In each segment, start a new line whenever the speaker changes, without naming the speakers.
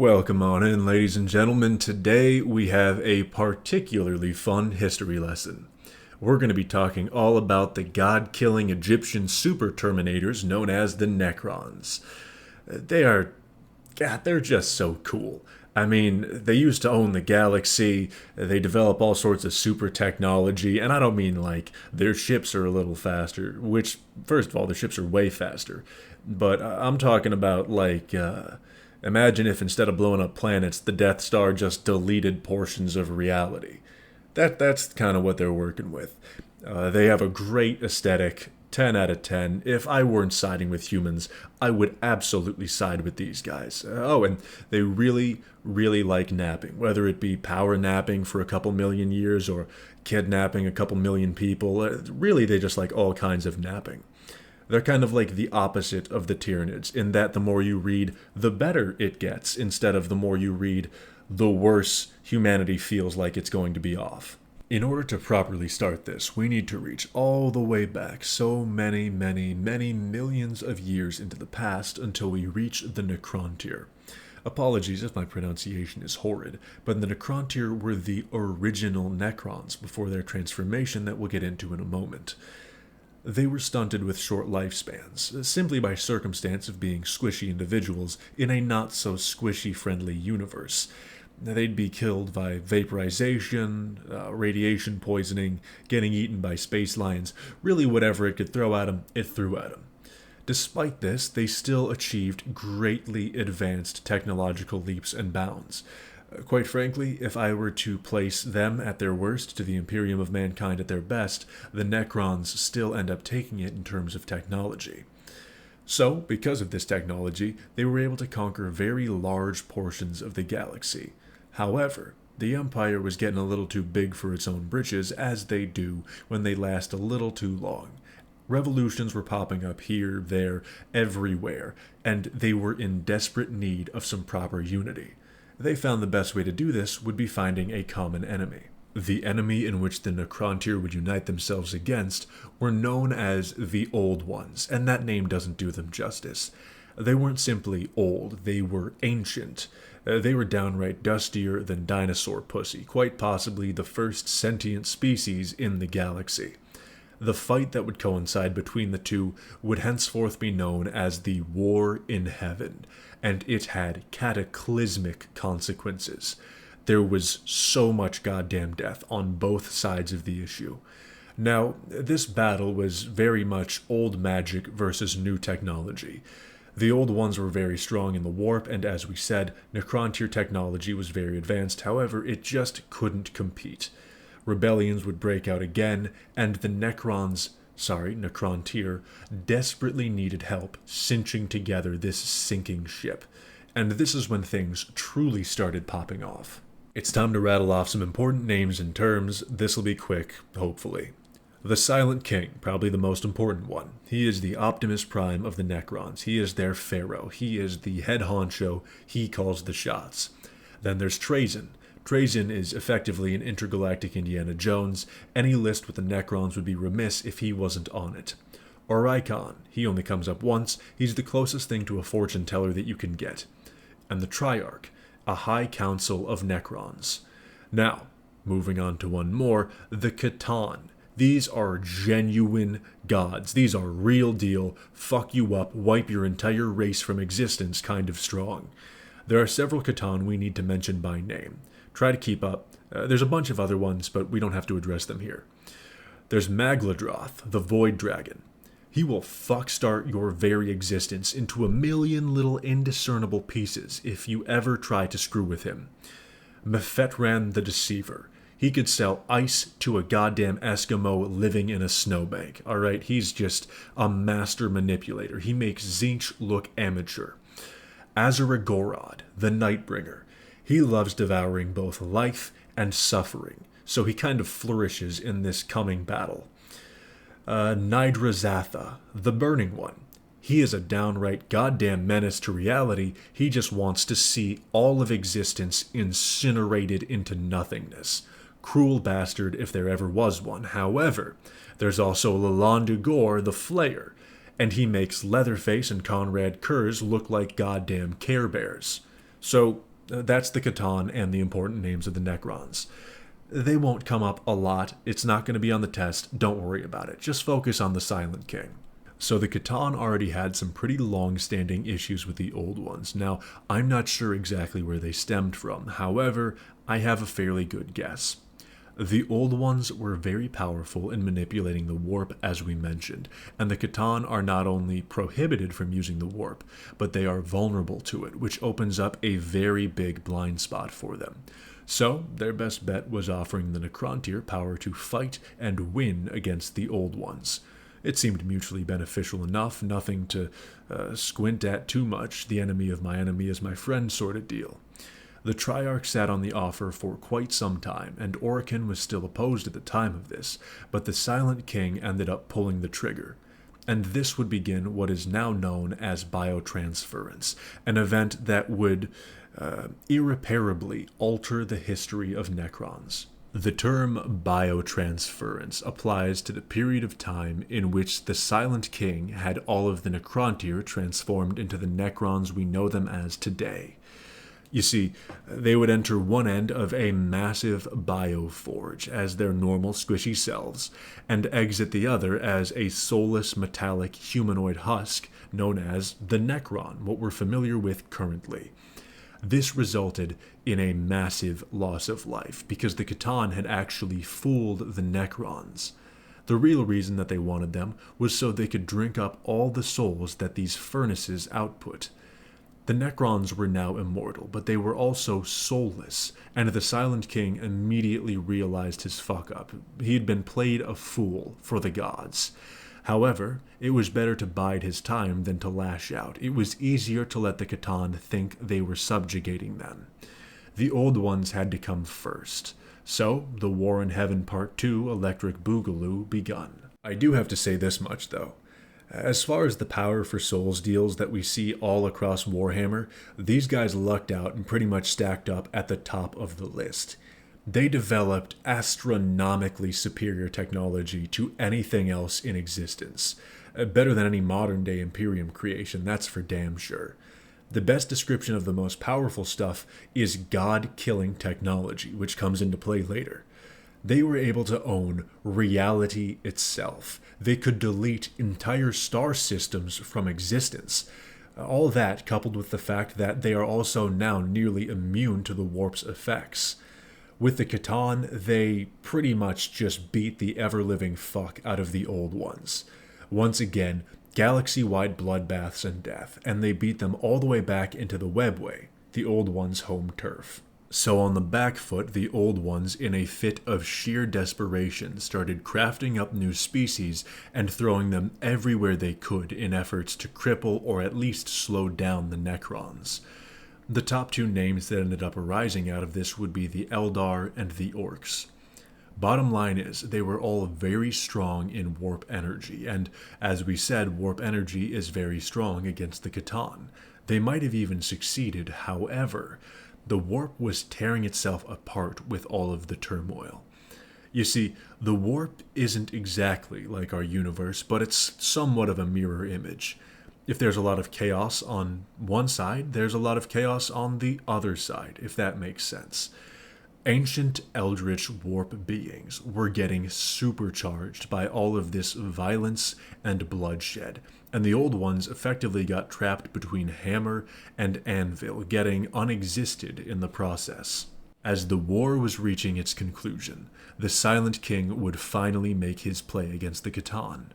Welcome on in, ladies and gentlemen. Today we have a particularly fun history lesson. We're going to be talking all about the god-killing Egyptian super Terminators known as the Necrons. They're just so cool. I mean, they used to own the galaxy, they develop all sorts of super technology, and I don't mean like their ships are a little faster, which, first of all, their ships are way faster, but I'm talking about imagine if instead of blowing up planets, the Death Star just deleted portions of reality. That's kind of what they're working with. They have a great aesthetic, 10 out of 10. If I weren't siding with humans, I would absolutely side with these guys. And they really, really like napping, whether it be power napping for a couple million years or kidnapping a couple million people. Really, they just like all kinds of napping. They're kind of like the opposite of the Tyranids, in that the more you read, the better it gets, instead of the more you read, the worse humanity feels like it's going to be off. In order to properly start this, we need to reach all the way back so many millions of years into the past until we reach the Necrontyr. Apologies if my pronunciation is horrid, but the Necrontyr were the original Necrons before their transformation that we'll get into in a moment. They were stunted with short lifespans, simply by circumstance of being squishy individuals in a not-so-squishy-friendly universe. They'd be killed by vaporization, radiation poisoning, getting eaten by space lions, really whatever it could throw at them, it threw at them. Despite this, they still achieved greatly advanced technological leaps and bounds. Quite frankly, if I were to place them at their worst to the Imperium of Mankind at their best, the Necrons still end up taking it in terms of technology. So, because of this technology, they were able to conquer very large portions of the galaxy. However, the Empire was getting a little too big for its own britches, as they do when they last a little too long. Revolutions were popping up here, there, everywhere, and they were in desperate need of some proper unity. They found the best way to do this would be finding a common enemy. The enemy in which the Necrontyr would unite themselves against were known as the Old Ones, and that name doesn't do them justice. They weren't simply old, they were ancient. They were downright dustier than dinosaur pussy, quite possibly the first sentient species in the galaxy. The fight that would coincide between the two would henceforth be known as the War in Heaven, and it had cataclysmic consequences. There was so much goddamn death on both sides of the issue. Now, this battle was very much old magic versus new technology. The Old Ones were very strong in the warp, and as we said, Necrontyr technology was very advanced, however, it just couldn't compete. Rebellions would break out again, and the Necrontyr, desperately needed help cinching together this sinking ship. And this is when things truly started popping off. It's time to rattle off some important names and terms. This'll be quick, hopefully. The Silent King, probably the most important one. He is the Optimus Prime of the Necrons. He is their pharaoh. He is the head honcho. He calls the shots. Then there's Trazyn. Trazyn is effectively an intergalactic Indiana Jones. Any list with the Necrons would be remiss if he wasn't on it. Oricon, he only comes up once. He's the closest thing to a fortune teller that you can get. And the Triarch, a high council of Necrons. Now, moving on to one more, the Catan. These are genuine gods. These are real deal, fuck you up, wipe your entire race from existence kind of strong. There are several Catan we need to mention by name. Try to keep up. There's a bunch of other ones, but we don't have to address them here. There's Magladroth, the Void Dragon. He will fuckstart your very existence into a million little indiscernible pieces if you ever try to screw with him. Mephetran the Deceiver. He could sell ice to a goddamn Eskimo living in a snowbank. Alright, he's just a master manipulator. He makes Tzeentch look amateur. Azaragorod, the Nightbringer. He loves devouring both life and suffering, so he kind of flourishes in this coming battle. Nidrazatha, the Burning One. He is a downright goddamn menace to reality. He just wants to see all of existence incinerated into nothingness. Cruel bastard if there ever was one. However, there's also Lalandugor, the Flayer, and he makes Leatherface and Conrad Kurz look like goddamn Care Bears. So, That's the Catan and the important names of the Necrons. They won't come up a lot. It's not going to be on the test. Don't worry about it. Just focus on the Silent King. So the Catan already had some pretty long-standing issues with the Old Ones. Now, I'm not sure exactly where they stemmed from. However, I have a fairly good guess. The Old Ones were very powerful in manipulating the warp, as we mentioned, and the Catan are not only prohibited from using the warp, but they are vulnerable to it, which opens up a very big blind spot for them. So, their best bet was offering the Necrontyr power to fight and win against the Old Ones. It seemed mutually beneficial enough, nothing to squint at too much, the enemy of my enemy is my friend sort of deal. The Triarch sat on the offer for quite some time, and Orokin was still opposed at the time of this, but the Silent King ended up pulling the trigger. And this would begin what is now known as Biotransference, an event that would irreparably alter the history of Necrons. The term Biotransference applies to the period of time in which the Silent King had all of the Necrontyr transformed into the Necrons we know them as today. You see, they would enter one end of a massive bioforge as their normal squishy selves, and exit the other as a soulless metallic humanoid husk known as the Necron, what we're familiar with currently. This resulted in a massive loss of life, because the Catan had actually fooled the Necrons. The real reason that they wanted them was so they could drink up all the souls that these furnaces output. The Necrons were now immortal, but they were also soulless, and the Silent King immediately realized his fuck-up. He had been played a fool for the gods. However, it was better to bide his time than to lash out. It was easier to let the Catan think they were subjugating them. The Old Ones had to come first. So, the War in Heaven Part 2 Electric Boogaloo begun. I do have to say this much, though. As far as the power for souls deals that we see all across Warhammer, these guys lucked out and pretty much stacked up at the top of the list. They developed astronomically superior technology to anything else in existence. Better than any modern-day Imperium creation, that's for damn sure. The best description of the most powerful stuff is god-killing technology, which comes into play later. They were able to own reality itself. They could delete entire star systems from existence. All that coupled with the fact that they are also now nearly immune to the warp's effects. With the Catan, they pretty much just beat the ever-living fuck out of the Old Ones. Once again, galaxy-wide bloodbaths and death, and they beat them all the way back into the Webway, the Old Ones' home turf. So on the back foot, the Old Ones, in a fit of sheer desperation, started crafting up new species and throwing them everywhere they could in efforts to cripple or at least slow down the Necrons. The top two names that ended up arising out of this would be the Eldar and the Orcs. Bottom line is, they were all very strong in warp energy, and as we said, warp energy is very strong against the Catan. They might have even succeeded, however, the warp was tearing itself apart with all of the turmoil. You see, the warp isn't exactly like our universe, but it's somewhat of a mirror image. If there's a lot of chaos on one side, there's a lot of chaos on the other side, if that makes sense. Ancient eldritch warp beings were getting supercharged by all of this violence and bloodshed, and the Old Ones effectively got trapped between hammer and anvil, getting unexisted in the process. As the war was reaching its conclusion, the Silent King would finally make his play against the Catan.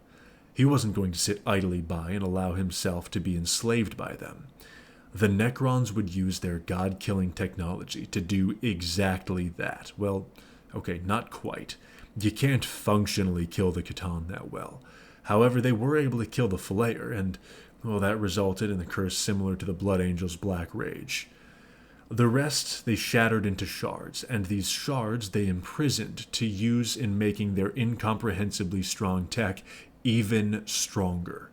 He wasn't going to sit idly by and allow himself to be enslaved by them. The Necrons would use their god-killing technology to do exactly that. Well, okay, not quite. You can't functionally kill the Catan that well. However, they were able to kill the Falayer, and, well, that resulted in a curse similar to the Blood Angel's Black Rage. The rest they shattered into shards, and these shards they imprisoned to use in making their incomprehensibly strong tech even stronger.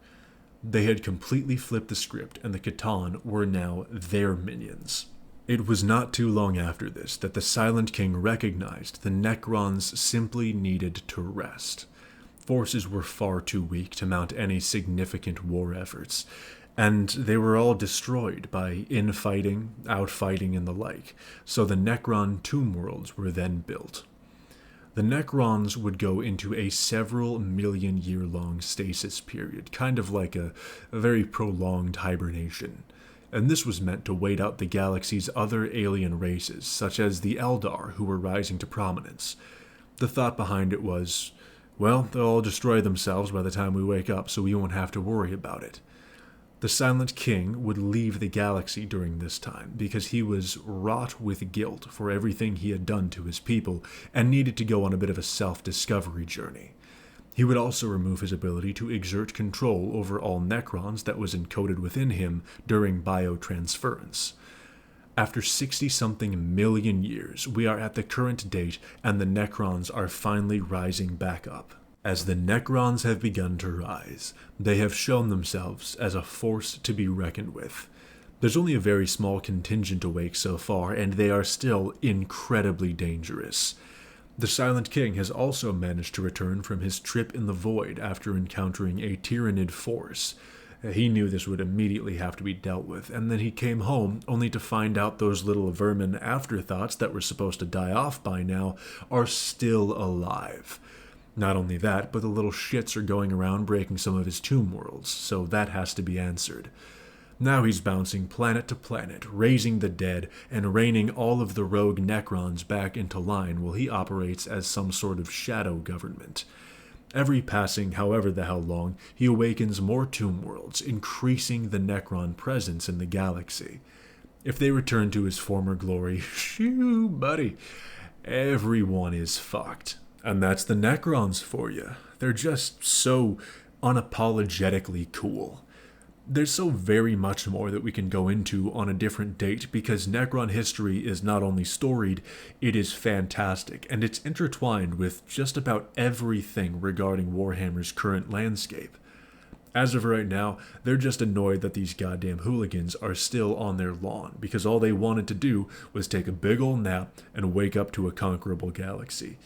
They had completely flipped the script, and the Catan were now their minions. It was not too long after this that the Silent King recognized the Necrons simply needed to rest. Forces were far too weak to mount any significant war efforts, and they were all destroyed by infighting, outfighting, and the like, so the Necron tomb worlds were then built. The Necrons would go into a several million-year-long stasis period, kind of like a very prolonged hibernation, and this was meant to wait out the galaxy's other alien races, such as the Eldar, who were rising to prominence. The thought behind it was, well, they'll all destroy themselves by the time we wake up, so we won't have to worry about it. The Silent King would leave the galaxy during this time because he was wrought with guilt for everything he had done to his people and needed to go on a bit of a self-discovery journey. He would also remove his ability to exert control over all Necrons that was encoded within him during Biotransference. After 60-something million years, we are at the current date and the Necrons are finally rising back up. As the Necrons have begun to rise, they have shown themselves as a force to be reckoned with. There's only a very small contingent awake so far, and they are still incredibly dangerous. The Silent King has also managed to return from his trip in the void after encountering a Tyranid force. He knew this would immediately have to be dealt with, and then he came home only to find out those little vermin afterthoughts that were supposed to die off by now are still alive. Not only that, but the little shits are going around breaking some of his tomb worlds, so that has to be answered. Now he's bouncing planet to planet, raising the dead, and reining all of the rogue Necrons back into line while he operates as some sort of shadow government. Every passing, however the hell long, he awakens more tomb worlds, increasing the Necron presence in the galaxy. If they return to his former glory, shoo, buddy, everyone is fucked. And that's the Necrons for you. They're just so unapologetically cool. There's so very much more that we can go into on a different date because Necron history is not only storied, it is fantastic, and it's intertwined with just about everything regarding Warhammer's current landscape. As of right now, they're just annoyed that these goddamn hooligans are still on their lawn because all they wanted to do was take a big ol' nap and wake up to a conquerable galaxy.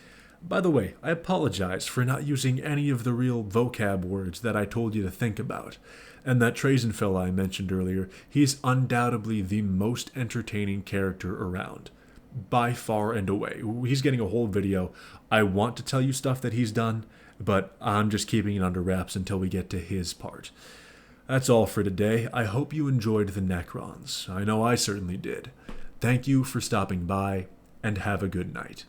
By the way, I apologize for not using any of the real vocab words that I told you to think about. And that Trazen fella I mentioned earlier, he's undoubtedly the most entertaining character around. By far and away. He's getting a whole video. I want to tell you stuff that he's done, but I'm just keeping it under wraps until we get to his part. That's all for today. I hope you enjoyed the Necrons. I know I certainly did. Thank you for stopping by, and have a good night.